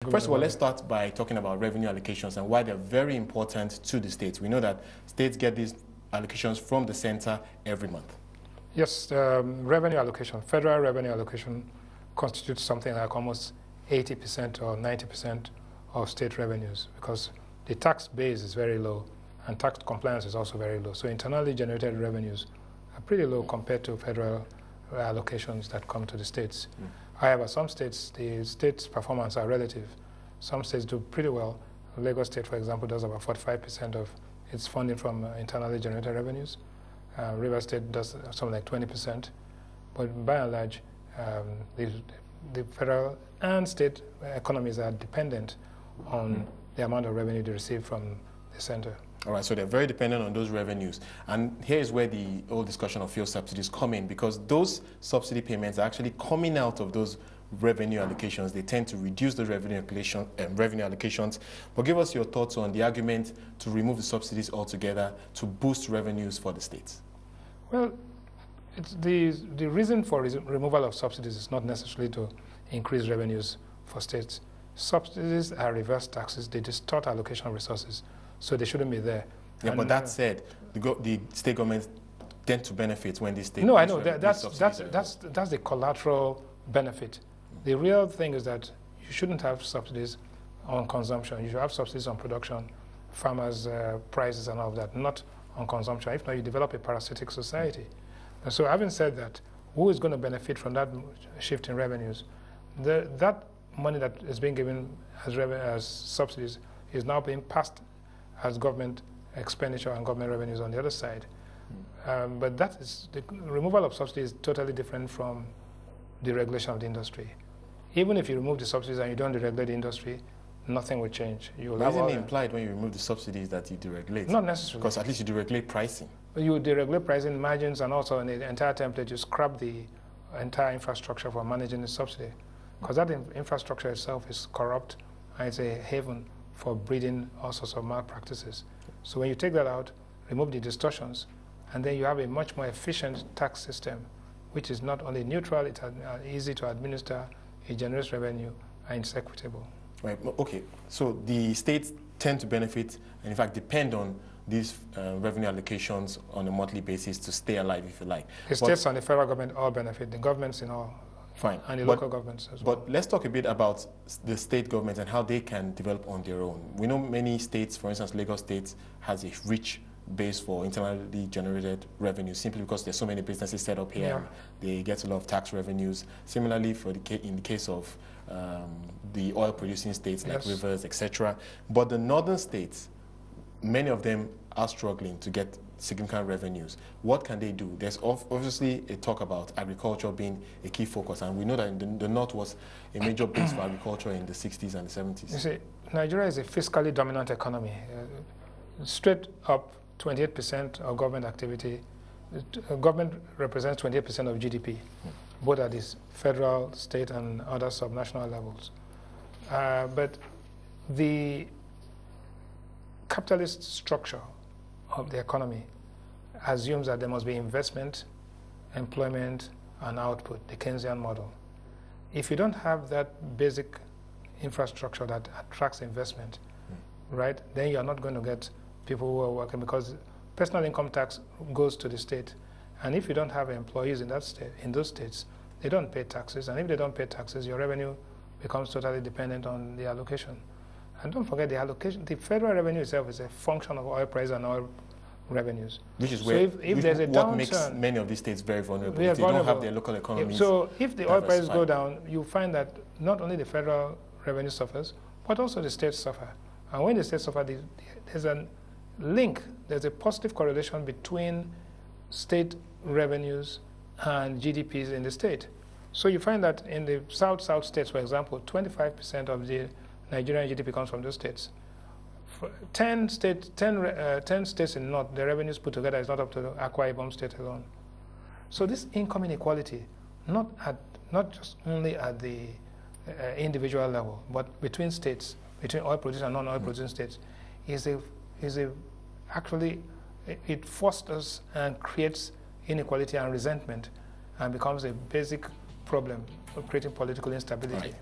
First of all, let's start by talking about revenue allocations and why they're very important to the states. We know that states get these allocations from the center every month. Yes, revenue allocation, federal revenue allocation constitutes something like almost 80% or 90% of state revenues because the tax base is very low and tax compliance is also very low. So internally generated revenues are pretty low compared to federal allocations that come to the states. However, some states, the state's performance are relative. Some states do pretty well. Lagos State, for example, does about 45% of its funding from internally generated revenues. River State does something like 20%. But by and large, the federal and state economies are dependent on the amount of revenue they receive from the center. All right, so they're very dependent on those revenues. And here's where the whole discussion of fuel subsidies come in, because those subsidy payments are actually coming out of those revenue allocations. They tend to reduce the revenue allocations. But give us your thoughts on the argument to remove the subsidies altogether to boost revenues for the states. Well, the reason for removal of subsidies is not necessarily to increase revenues for states. Subsidies are reverse taxes. They distort allocation of resources, so they shouldn't be there. Yeah, but that said, the state governments tend to benefit when these states... No, I know. That's the collateral benefit. The real thing is that you shouldn't have subsidies on consumption. You should have subsidies on production, farmers' prices and all of that, not on consumption. If not, you develop a parasitic society. And so having said that, who is going to benefit from that shift in revenues? That money that is being given as subsidies is now being passed as government expenditure and government revenues on the other side. But that is, the removal of subsidies is totally different from the regulation of the industry. Even if you remove the subsidies and you don't deregulate the industry, nothing will change. Isn't it implied when you remove the subsidies that you deregulate? Not necessarily. Because at least you deregulate pricing. You deregulate pricing, margins, and also in the entire template, you scrap the entire infrastructure for managing the subsidy. Because that infrastructure itself is corrupt and it's a haven for breeding all sorts of malpractices. So when you take that out, remove the distortions, and then you have a much more efficient tax system, which is not only neutral, it's easy to administer, it generates revenue, and it's equitable. Right. Okay. So the states tend to benefit, and in fact depend on these revenue allocations on a monthly basis to stay alive, if you like. The states and the federal government all benefit, the governments in all. Fine. And the local governments as well. But let's talk a bit about the state governments and how they can develop on their own. We know many states, for instance, Lagos State has a rich base for internally generated revenue simply because there's so many businesses set up here. Yeah. And they get a lot of tax revenues. Similarly, in the case of the oil-producing states like Rivers, etc. But the northern states, many of them are struggling to get significant revenues. What can they do? There's obviously a talk about agriculture being a key focus, and we know that the North was a major base for agriculture in the 60s and the 70s. You see, Nigeria is a fiscally dominant economy. Straight up, 28% of government activity. Government represents 28% of GDP, both at the federal, state, and other subnational levels. But the capitalist structure of the economy assumes that there must be investment, employment, and output, the Keynesian model. If you don't have that basic infrastructure that attracts investment, right, then you're not going to get people who are working, because personal income tax goes to the state. And if you don't have employees in that state, in those states, they don't pay taxes. And if they don't pay taxes, your revenue becomes totally dependent on the allocation. And don't forget the allocation. The federal revenue itself is a function of oil price and oil revenues. Which is so where if there's a what downturn, makes many of these states very vulnerable. They don't have their local economies. So if the oil prices go down, you find that not only the federal revenue suffers, but also the states suffer. And when the states suffer, there's a link, there's a positive correlation between state revenues and GDPs in the state. So you find that in the South states, for example, 25% of the Nigerian GDP comes from those states. 10 states in the North, the revenues put together is not up to the Akwa Ibom state alone. So this income inequality, not just only at the individual level, but between states, between oil producing and non-oil producing states, actually it fosters and creates inequality and resentment, and becomes a basic problem of creating political instability. Right.